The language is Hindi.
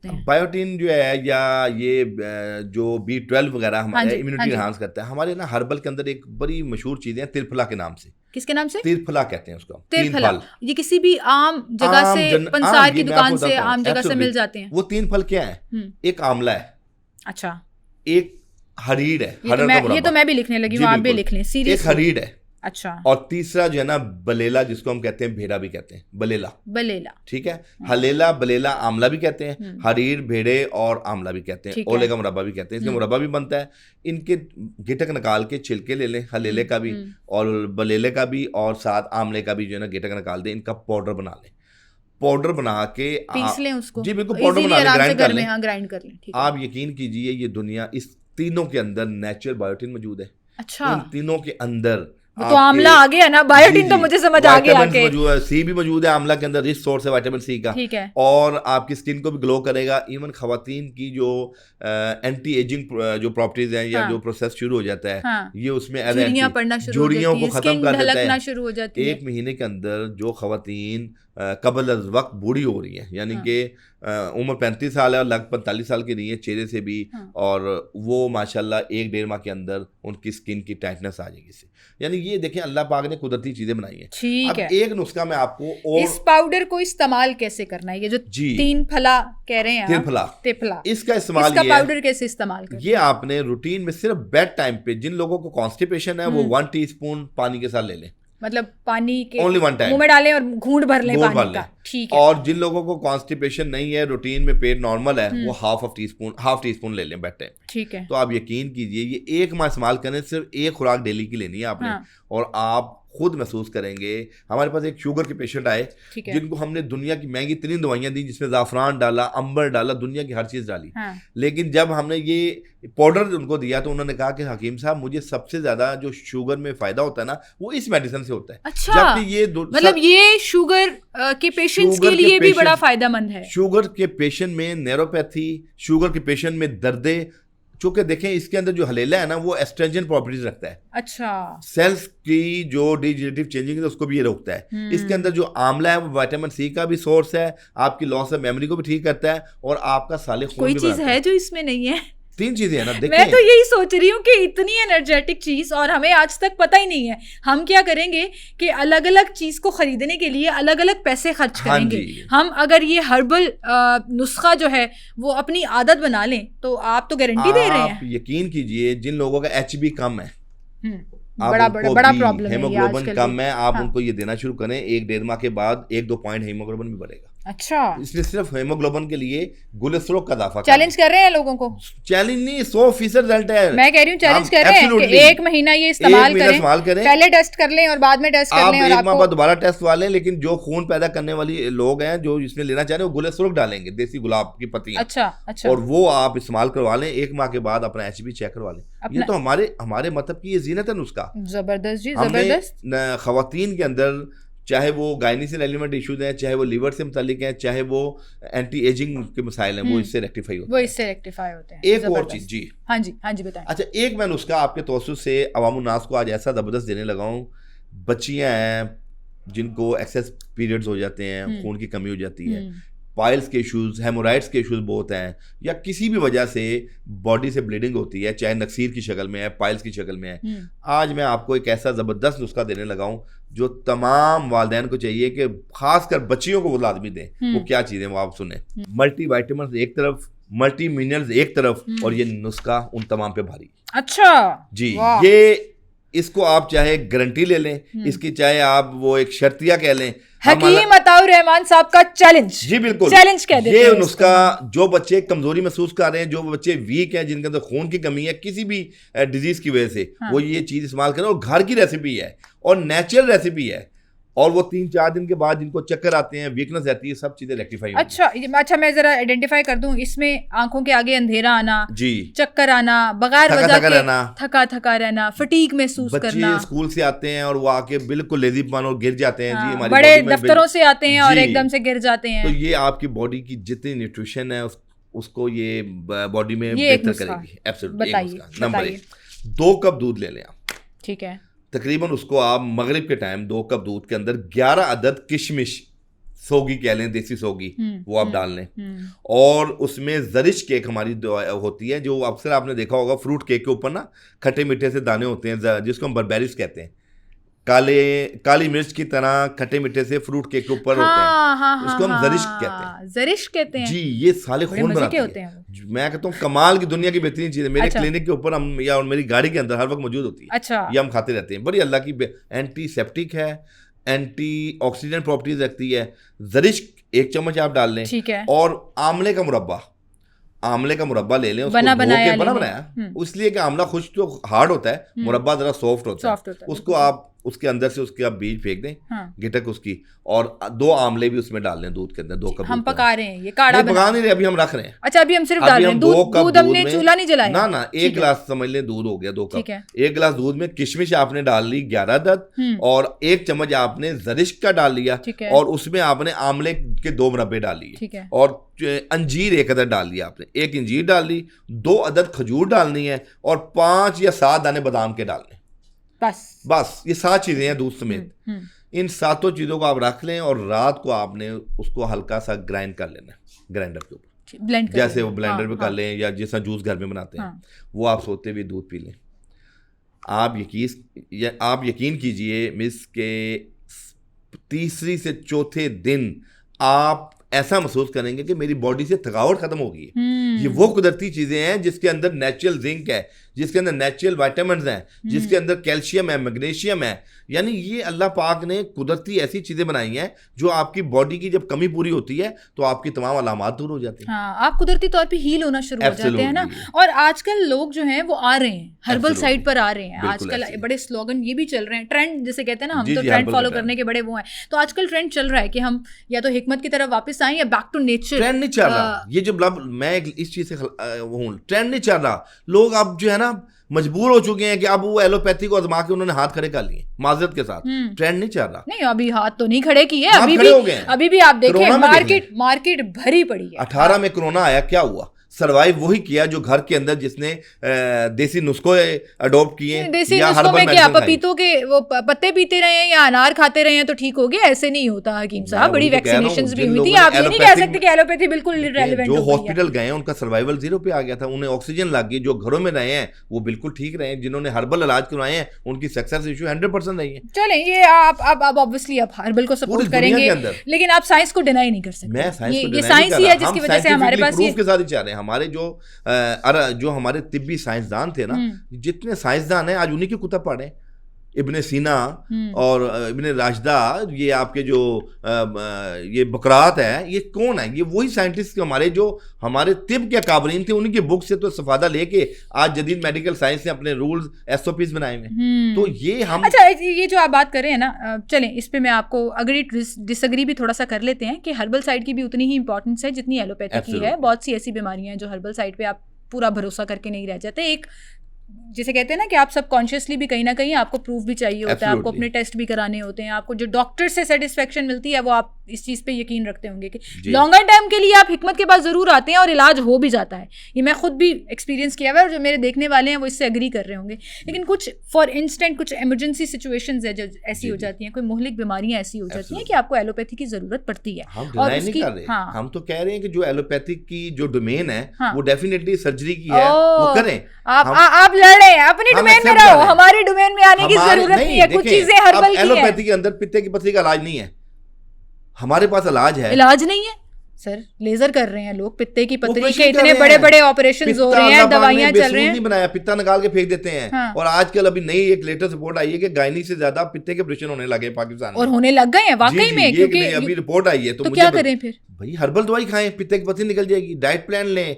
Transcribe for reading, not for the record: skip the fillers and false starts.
होते हैं? बायोटिन जो है या ये जो B12 वगैरह हमारे इम्यूनिटी हाँ एनहांस करता है, हमारे ना हर्बल के अंदर एक बड़ी मशहूर चीज़ है तिरफला के नाम से। किसके नाम से? तिरफला कहते हैं उसको। तिरफला। 3 फल। ये किसी भी आम जगह से, पंसार की दुकान से, आम जगह से मिल जाते हैं। वो 3 फल क्या है? एक आंवला है, अच्छा, एक हरीड़ है, ये तो मैं भी लिखने लगी हूँ, आप भी लिख लें, सीरियस। एक हरीड़ है, अच्छा, और तीसरा जो है ना बलेला, जिसको हम कहते हैं भेड़ा भी कहते हैं, बलेला। ठीक है, हलेला बलेला आंवला भी कहते हैं, हरीर भेड़े और आंवला भी कहते हैं, ओले का मुरब्बा भी कहते हैं। इसका मुरब्बा भी बनता है। इनके गिटक निकाल के छिलके ले लें, हलेले का भी और बलेले का भी, और साथ आंवले का भी जो है ना गिटक निकाल दें, इनका पाउडर बना लें। पाउडर बना के पीस लें उसको। जी बिल्कुल, पाउडर बना लें, ग्राइंड कर लें। आप यकीन कीजिए, ये दुनिया, इस तीनों के अंदर नेचुरल बायोटिन मौजूद है। अच्छा, इन तीनों के अंदर तो आंवला आ गया ना, बायोटिन तो मुझे समझ आ गया आके। मौजूद है, सी भी मौजूद है आंवला के अंदर, रिच सोर्स है विटामिन सी का। ठीक है। और आपकी स्किन को भी ग्लो करेगा। इवन खवातीन की जो एंटी एजिंग जो प्रॉपर्टीज हैं, या जो प्रोसेस शुरू हो जाता है, ये उसमें झुर्रियों को खत्म कर देता है। 1 महीने के अंदर जो खवातीन कबल अज़ वक्त बूढ़ी हो रही है, यानी कि उम्र 35 साल है और लगभग 45 साल की रही है चेहरे से भी, और वो माशाल्लाह 1-1.5 माह के अंदर उनकी स्किन की टाइटनेस आ जाएगी इससे। यानी ये देखें, अल्लाह पाक ने कुदरती चीजें बनाई हैं। ठीक है। एक नुस्खा मैं आपको, और इस पाउडर को इस्तेमाल कैसे करना है? ये जो 3 फला कह रहे हैं, तिरफला, इसका इस्तेमाल, इसका पाउडर कैसे इस्तेमाल करना है? ये आपने रूटीन में सिर्फ बेड टाइम पे, जिन लोगों को कॉन्स्टिपेशन है वो 1 टीस्पून पानी के साथ ले लें। मतलब पानी के ओनली 1 टाइम मुंह में डालें और घूंट भर लें पानी का। ठीक है। और जिन लोगों को कॉन्स्टिपेशन नहीं है, रूटीन में पेट नॉर्मल है, वो हाफ टीस्पून ले लें बेड टाइम। ठीक है। तो आप यकीन कीजिए, ये 1 माह इस्तेमाल करें, सिर्फ 1 खुराक डेली की लेनी है आपने। और आप खुद महसूस करेंगे। हमारे पास एक शुगर के पेशेंट आए, जिनको हमने दुनिया की महंगी तरीन दवाइयां दी, जिसमें ज़ाफ़रान डाला, अंबर डाला, दुनिया की हर चीज़ डाली। लेकिन जब हमने ये पाउडर उनको दिया, तो उन्होंने कहा कि हकीम साहब, मुझे सबसे ज्यादा जो शुगर में फायदा होता है ना, वो इस मेडिसिन से होता है। अच्छा, जबकि ये मतलब ये शुगर के पेशेंट्स के लिए भी बड़ा फायदेमंद है। शुगर के पेशेंट में न्यूरोपैथी, शुगर के पेशेंट में दर्दे, चूंकि देखें इसके अंदर जो हलेला है ना, वो एस्ट्रेंजन प्रॉपर्टीज रखता है। अच्छा, सेल्स की जो डिजेनरेटिव चेंजिंग है उसको भी ये रोकता है। इसके अंदर जो आंवला है वो विटामिन सी का भी सोर्स है, आपकी लॉस ऑफ मेमोरी को भी ठीक करता है, और आपका साले खून कोई चीज है जो इसमें नहीं है? 3 चीजें है ना। देखिए, मैं तो यही सोच रही हूँ कि इतनी एनर्जेटिक चीज, और हमें आज तक पता ही नहीं है। हम क्या करेंगे कि अलग अलग चीज को खरीदने के लिए अलग अलग पैसे खर्च करेंगे। हम अगर ये हर्बल नुस्खा जो है वो अपनी आदत बना लें, तो आप तो गारंटी दे रहे हैं। यकीन कीजिए, जिन लोगों का HB कम है, बड़ा प्रॉब्लम है, हेमोग्लोबिन कम है, आप उनको ये देना शुरू करें, 1-1.5 माह के बाद 1-2 पॉइंट हेमोग्लोबिन भी बढ़ेगा। अच्छा, इसलिए सिर्फ हेमोग्लोबिन के लिए गुलेस्ट्रोल का इजाफा चैलेंज कर रहे हैं लोगों को। चैलेंज नहीं, 100% रिजल्ट है। मैं कह रही हूँ चैलेंज कर रहे हैं कि 1 महीना ये इस्तेमाल करें, पहले टेस्ट कर लें और बाद में टेस्ट कर लें, और 1 माह बाद दोबारा टेस्ट वाले। लेकिन जो खून पैदा करने वाली लोग हैं, जो इसमें लेना चाह रहे हैं, वो गुलेस्ट्रोल डालेंगे, देसी गुलाब की पत्तियां। अच्छा, और वो आप इस्तेमाल करवा लें, 1 माह के बाद अपना HB चेक करवा लें। ये तो हमारे मतलब की ये जीनत है नुस्खा। जबरदस्त जी, जबरदस्त। खवातीन के अंदर, चाहे वो गायनीसियल एलिमेंट इश्यूज हैं, चाहे वो लीवर से मुतालिक हैं, चाहे वो एंटी एजिंग के मसाइल हैं, वो इससे रेक्टिफाई होते हैं। एक और चीज जी, हाँ जी बताएं। अच्छा, एक मैं नुस्खा आपके तवज्जुह से अवामुन्नास को आज ऐसा जबरदस्त देने लगा हूँ। बच्चियां हैं जिनको एक्सेस पीरियड्स हो जाते हैं, खून की कमी हो जाती है, पाइल्स के इश्यूज, हेमोराइड्स के इश्यूज बहुत हैं, या किसी भी वजह से बॉडी से ब्लीडिंग होती है, चाहे नक्सीर की शक्ल में है, पाइल्स की शक्ल में है, आज मैं आपको एक ऐसा ज़बरदस्त नुस्खा देने लगा हूँ जो तमाम वालिदैन को चाहिए कि खासकर बच्चियों को वो लाजमी दें। वो क्या चीज़ें वो आप सुने। मल्टी वाइटामिन एक तरफ, मल्टी मिनरल्स एक तरफ, और ये नुस्खा उन तमाम पे भारी। अच्छा जी, ये इसको आप चाहे गारंटी ले लें, इसकी चाहे आप वो एक शर्तिया कह लें। हकीम अताउर रहमान साहब का चैलेंज। जी बिल्कुल, चैलेंज कह देते हैं। ये नुस्खा जो बच्चे कमजोरी महसूस कर रहे हैं, जो बच्चे वीक हैं, जिनके अंदर खून की कमी है किसी भी डिजीज की वजह से, वो ये चीज इस्तेमाल करें। और घर की रेसिपी है और नेचुरल रेसिपी है, और वो 3-4 दिन के बाद जिनको चक्कर आते हैं, वीकनेस रहती है, सब चीजें रेक्टिफाई होंगी। अच्छा, मैं जरा आइडेंटिफाई कर दूं, इसमें आंखों के आगे अंधेरा आना, जी, चक्कर आना, बगैर वजह के थका रहना, फटीग महसूस करना। स्कूल से आते हैं और वो आके बिल्कुल लेजीपन और गिर जाते हैं। जी, हमारी बड़े दफ्तरों से आते हैं और एकदम से गिर जाते हैं। तो ये आपकी बॉडी की जितनी न्यूट्रिशन है उसको ये बॉडी में बेहतर करेगी। एब्सोल्युटली। नंबर 1, 2 कप दूध ले लें आप। ठीक है। तकरीबन उसको आप मगरिब के टाइम 2 कप दूध के अंदर 11 अदद किशमिश सोगी कह लें, देसी सोगी, वो आप डाल लें। और उसमें जरिश केक हमारी होती है, जो अक्सर आपने देखा होगा फ्रूट केक के ऊपर ना खट्टे मीठे से दाने होते हैं, जिसको हम बर्बेरीज कहते हैं, काली मिर्च की तरह खट्टे मीठे से फ्रूट केक के ऊपर होते हैं, उसको हम जरिश कहते हैं। जरिश कहते हैं जी, ये साले खून बनाते हैं। मैं कहता हूँ कमाल की दुनिया की बेहतरीन चीज है। मेरे क्लिनिक के ऊपर हम या और मेरी गाड़ी के अंदर हर वक्त मौजूद होती है। अच्छा। ये हम खाते रहते हैं, बड़ी अल्लाह की एंटीसेप्टिक है, एंटी ऑक्सीडेंट प्रॉपर्टीज रखती है। जरिश 1 चम्मच आप डाल लें, ठीक है। और आंवले का मुरब्बा ले लें, उसको बना बनाया इसलिए कि आंवला खुश तो हार्ड होता है, मुरब्बा जरा सॉफ्ट होता है। उसको आप उसके अंदर से उसके आप बीज फेंक दें, गिटक उसकी, और 2 आंवले भी उसमें डाल लें दूध के अंदर, 2 कप। हम पका रहे हैं, ये काढ़ा पका नहीं रहे, अभी हम रख रहे हैं। अच्छा, अभी हम सिर्फ डाल रहे हैं दूध, हमने चूल्हा नहीं जलाया ना। 1 गिलास समझ लें दूध हो गया, 2 कप। 1 गिलास दूध में किशमिश आपने डाल ली 11 अदद, और 1 चम्मच आपने जरिश का डाल लिया, और उसमें आपने आंवले के 2 मुरब्बे डाल लिए, और अंजीर 1 अदद डाल लिया आपने, 1 अंजीर डाल ली, 2 अदद खजूर डालनी है, और 5 या 7 दाने बादाम के डालने। बस ये 7 चीजें हैं दूध समेत। इन 7 चीजों को आप रख लें, और रात को आपने उसको हल्का सा ग्राइंड कर लेना ग्राइंडर के ऊपर, जैसे वो ब्लेंडर में कर लें, या जैसा जूस घर में बनाते हैं, वो आप सोते हुए दूध पी लें। आप यकीन कीजिए मिस के तीसरी से चौथे दिन आप ऐसा महसूस करेंगे कि मेरी बॉडी से थकावट खत्म हो गई है। ये वो कुदरती चीजें हैं जिसके अंदर नेचुरल जिंक है, जिसके अंदर नेचुरल विटामिन्स हैं, जिसके अंदर कैल्शियम है, मैग्नीशियम है। यानी ये अल्लाह पाक ने कुदरती ऐसी चीजें बनाई हैं जो आपकी बॉडी की जब कमी पूरी होती है तो आपकी तमाम अलामात दूर हो जाती हैं। हाँ, आप कुदरती तौर पे हील होना शुरू हो जाते हैं ना। और आजकल लोग जो हैं वो आ रहे हैं, हर्बल साइड पर आ रहे हैं। आजकल बड़े स्लोगन ये भी चल रहे हैं, ट्रेंड जिसे कहते हैं ना, हम तो ट्रेंड फॉलो करने के बड़े वो हैं। तो आजकल ट्रेंड चल रहा है कि हम या तो हिकमत की तरफ वापस आए या बैक टू नेचर। ट्रेंड नहीं चल रहा, ये जो मैं इस चीज से ट्रेंड नहीं चल रहा। लोग अब जो है ना मजबूर हो चुके हैं कि अब वो एलोपैथी को आजमा के उन्होंने हाथ खड़े कर लिए माजरत के साथ। ट्रेंड नहीं चल रहा। नहीं, अभी हाथ तो नहीं खड़े किए, अभी भी आप देखें मार्केट भरी पड़ी है। 18 में कोरोना आया, क्या हुआ? सर्वाइव वही किया जो घर के अंदर जिसने देसी नुस्खों अडॉप्ट किए। देसी नुस्खों में क्या, पपीतों के वो पत्ते पीते रहे हैं या अनार खाते रहे हैं तो ठीक हो गया? ऐसे नहीं होता हकीम साहब, बड़ी वैक्सीनेशंस भी हुई थी। आप ये नहीं कह सकते कि एलोपैथी बिल्कुल इररिलेवेंट हो गई है। जो हॉस्पिटल गए हैं उनका सर्वाइवल 0 पे आ गया था, उन्हें ऑक्सीजन लग गई। जो घरों में रहे हैं वो बिल्कुल ठीक रहे हैं, जिन्होंने हर्बल इलाज करवाए हैं उनकी सक्सेस रेशियो 100% रही है। चले, ये आप ऑब्वियसली आप हर्बल को सपोर्ट करेंगे, लेकिन आप साइंस को डिनाई नहीं कर सकते। मैं साइंस ही है जिसकी वजह से हमारे पास प्रूफ के साथ ही चाह रहे हैं। हमारे जो हमारे तिब्बी साइंसदान थे ना, जितने साइंसदान हैं आज उन्हीं की कुतुब पढ़े, इब्ने सीना और इब्ने राशिदा, ये आपके जो ये बकरात है, ये कौन है? ये वही साइंटिस्ट हमारे जो हमारे तिब के काबरीन थे, उन्हीं की बुक से तो इस्तेफादा लेके आज जदीद मेडिकल साइंस ने अपने रूल्स SOPs बनाए हुए। तो ये हम अच्छा, ये जो आप बात कर रहे हैं ना, चलें इस पे मैं आपको अग्री डिसएग्री भी थोड़ा सा कर लेते हैं कि हर्बल साइड की भी उतनी ही इंपॉर्टेंस है जितनी एलोपैथी की है। बहुत सी ऐसी बीमारियां हैं जो हर्बल साइड पे आप पूरा भरोसा करके नहीं रह जाते। एक जिसे कहते हैं ना कि आप सबकॉन्शियसली भी कहीं ना कहीं आपको प्रूफ भी चाहिए होता है, आपको अपने टेस्ट भी कराने होते हैं, आपको जो डॉक्टर से सेटिस्फेक्शन मिलती है वो आप इस चीज़ पे यकीन रखते होंगे कि लॉन्गर टाइम के लिए आप हिकमत के पास ज़रूर आते हैं और इलाज हो भी जाता है। ये मैं खुद भी एक्सपीरियंस किया हुआ है और जो मेरे देखने वाले हैं वो इससे एग्री कर रहे होंगे। लेकिन कुछ फॉर इंस्टेंट कुछ इमरजेंसी सिचुएशंस है जो ऐसी हो जाती हैं, कोई मुहलिक बीमारियां ऐसी हो जाती हैं कि आपको एलोपैथी की ज़रूरत पड़ती है। हम तो कह रहे हैं कि जो एलोपैथिक की जो डोमेन है वो डेफिनेटली सर्जरी की है, वो करें। आप लड़ रहे हैं अपनी डोमेन में रहो, हमारे डोमेन में आने की जरूरत नहीं है। कुछ चीजें हर्बल की है। एलोपैथी के अंदर पित्ते की पथरी का इलाज नहीं है, हमारे पास इलाज है। इलाज नहीं है सर, लेजर कर रहे हैं लोग, पित्ते की पथरी के इतने बड़े बड़े ऑपरेशंस हो रहे हैं, दवाइयां चल रही हैं। नहीं बनाया, पित्ता निकाल के फेंक देते हैं। हाँ। और आजकल अभी नई एक लेटेस्ट रिपोर्ट आई है कि गायनी से ज्यादा पित्ते के ऑपरेशन होने लगे पाकिस्तान में, और होने लग गए हैं वाकई में, क्योंकि अभी रिपोर्ट आई है। तो क्या करें फिर? भाई हर्बल दवाई खाएं, पित्ते की पथरी निकल जाएगी। डाइट प्लान लें,